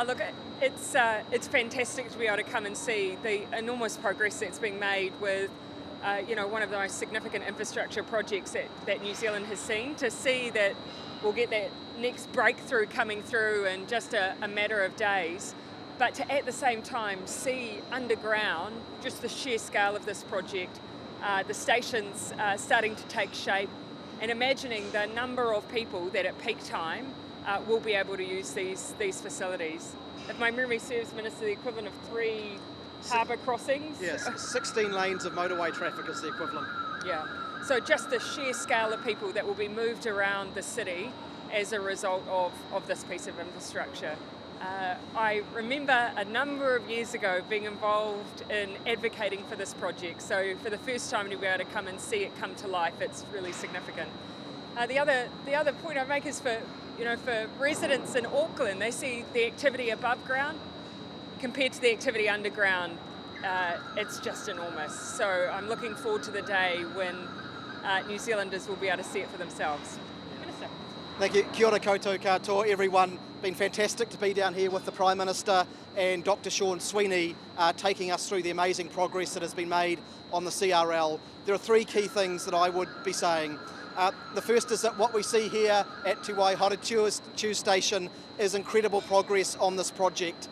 Look, it's fantastic to be able to come and see the enormous progress that's being made with one of the most significant infrastructure projects that New Zealand has seen. To see that we'll get that next breakthrough coming through in just a matter of days, but to at the same time see underground just the sheer scale of this project, the stations starting to take shape, and imagining the number of people that at peak time will be able to use these facilities. If my memory serves, Minister, the equivalent of 3 harbour crossings. Yes, 16 lanes of motorway traffic is the equivalent. Yeah, so just the sheer scale of people that will be moved around the city as a result of this piece of infrastructure. I remember a number of years ago being involved in advocating for this project, so for the first time to be able to come and see it come to life, it's really significant. The other point I make is for residents in Auckland, they see the activity above ground compared to the activity underground. It's just enormous. So I'm looking forward to the day when New Zealanders will be able to see it for themselves. Minister. Thank you. Kia ora koutou katoa, everyone. Been fantastic to be down here with the Prime Minister and Dr. Sean Sweeney taking us through the amazing progress that has been made on the CRL. There are 3 key things that I would be saying. The first is that what we see here at Te Waihoretu Station is incredible progress on this project.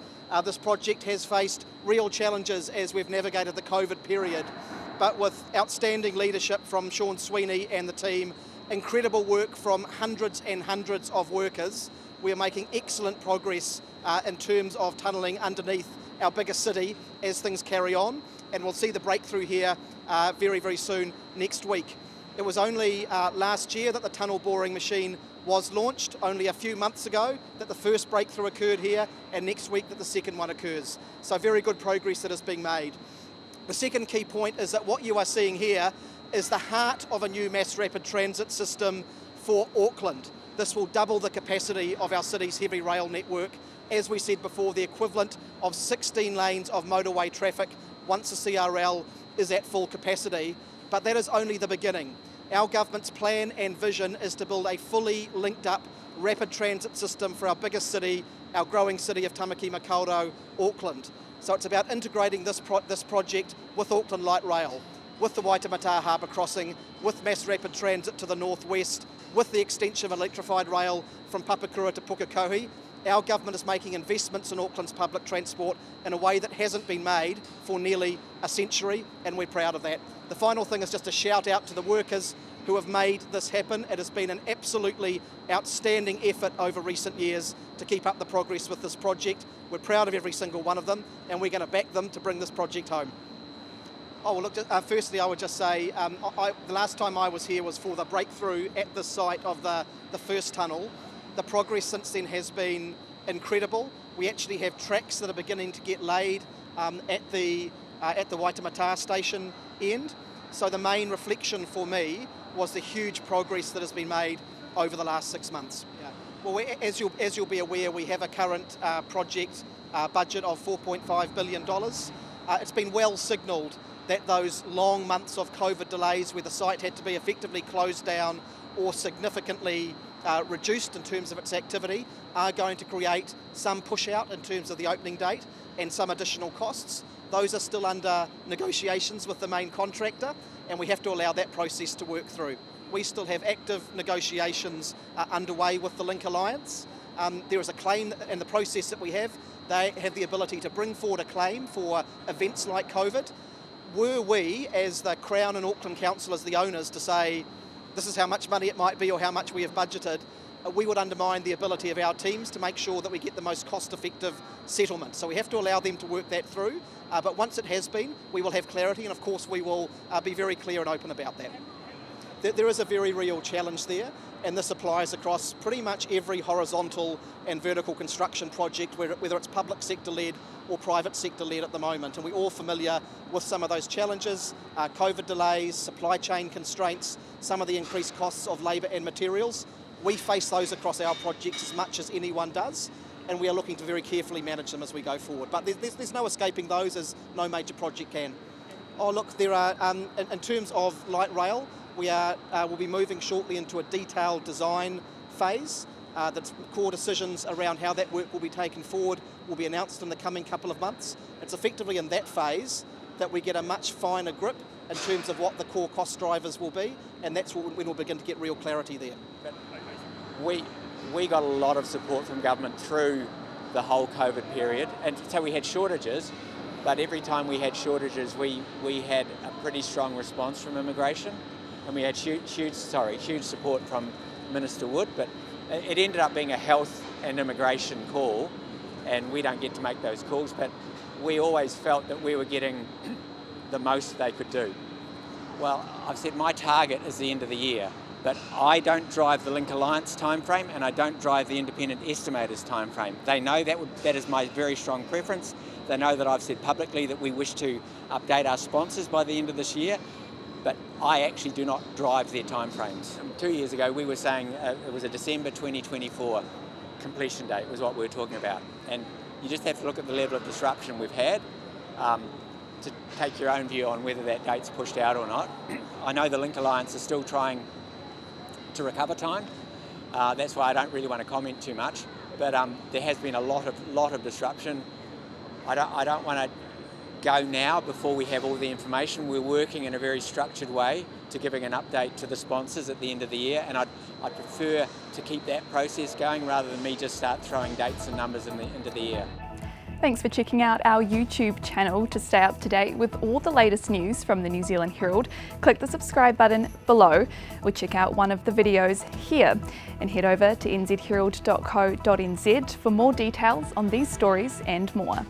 This project has faced real challenges as we've navigated the COVID period, but with outstanding leadership from Sean Sweeney and the team, incredible work from hundreds and hundreds of workers, we are making excellent progress in terms of tunnelling underneath our biggest city as things carry on, and we'll see the breakthrough here very, very soon next week. It was only last year that the tunnel boring machine was launched, only a few months ago that the first breakthrough occurred here, and next week that the second one occurs. So very good progress that is being made. The second key point is that what you are seeing here is the heart of a new mass rapid transit system for Auckland. This will double the capacity of our city's heavy rail network. As we said before, the equivalent of 16 lanes of motorway traffic once the CRL is at full capacity. But that is only the beginning. Our government's plan and vision is to build a fully linked up rapid transit system for our biggest city, our growing city of Tamaki Makaurau, Auckland. So it's about integrating this project with Auckland Light Rail, with the Waitemata Harbour crossing, with mass rapid transit to the northwest, with the extension of electrified rail from Papakura to Pukekohe. Our government is making investments in Auckland's public transport in a way that hasn't been made for nearly a century, and we're proud of that. The final thing is just a shout out to the workers who have made this happen. It has been an absolutely outstanding effort over recent years to keep up the progress with this project. We're proud of every single one of them, and we're going to back them to bring this project home. Oh, well, look, firstly, I would just say the last time I was here was for the breakthrough at the site of the first tunnel. The progress since then has been incredible. We actually have tracks that are beginning to get laid at the Waitemata station end. So the main reflection for me was the huge progress that has been made over the last 6 months. Yeah. Well, as you'll be aware, we have a current project budget of $4.5 billion. It's been well signalled that those long months of COVID delays where the site had to be effectively closed down or significantly reduced in terms of its activity are going to create some push out in terms of the opening date and some additional costs. Those are still under negotiations with the main contractor, and we have to allow that process to work through. We still have active negotiations underway with the Link Alliance. There is a claim in the process that we have. They have the ability to bring forward a claim for events like COVID. Were we, as the Crown and Auckland Council, as the owners, to say this is how much money it might be or how much we have budgeted, we would undermine the ability of our teams to make sure that we get the most cost-effective settlement. So we have to allow them to work that through, but once it has been, we will have clarity, and of course we will be very clear and open about that. There is a very real challenge there, and this applies across pretty much every horizontal and vertical construction project, whether it's public sector-led or private sector-led at the moment, and we're all familiar with some of those challenges, COVID delays, supply chain constraints, some of the increased costs of labour and materials. We face those across our projects as much as anyone does, and we are looking to very carefully manage them as we go forward. But there's no escaping those, as no major project can. Oh look, there are, in terms of light rail, we'll be moving shortly into a detailed design phase. The core decisions around how that work will be taken forward will be announced in the coming couple of months. It's effectively in that phase that we get a much finer grip in terms of what the core cost drivers will be, and that's when we'll begin to get real clarity there. We got a lot of support from government through the whole COVID period, and so we had shortages, but every time we had shortages we had a pretty strong response from immigration, and we had huge support from Minister Wood, but it ended up being a health and immigration call, and we don't get to make those calls, but we always felt that we were getting the most they could do. Well, I've said my target is the end of the year, but I don't drive the Link Alliance timeframe, and I don't drive the independent estimators timeframe. They know that is my very strong preference. They know that I've said publicly that we wish to update our sponsors by the end of this year, but I actually do not drive their timeframes. 2 years ago we were saying it was a December 2024 completion date was what we were talking about, and you just have to look at the level of disruption we've had to take your own view on whether that date's pushed out or not. I know the Link Alliance is still trying to recover time. That's why I don't really want to comment too much, but there has been a lot of disruption. I don't want to go now before we have all the information. We're working in a very structured way to giving an update to the sponsors at the end of the year, and I'd prefer to keep that process going rather than me just start throwing dates and numbers into the air. Thanks for checking out our YouTube channel to stay up to date with all the latest news from the New Zealand Herald. Click the subscribe button below or check out one of the videos here, and head over to nzherald.co.nz for more details on these stories and more.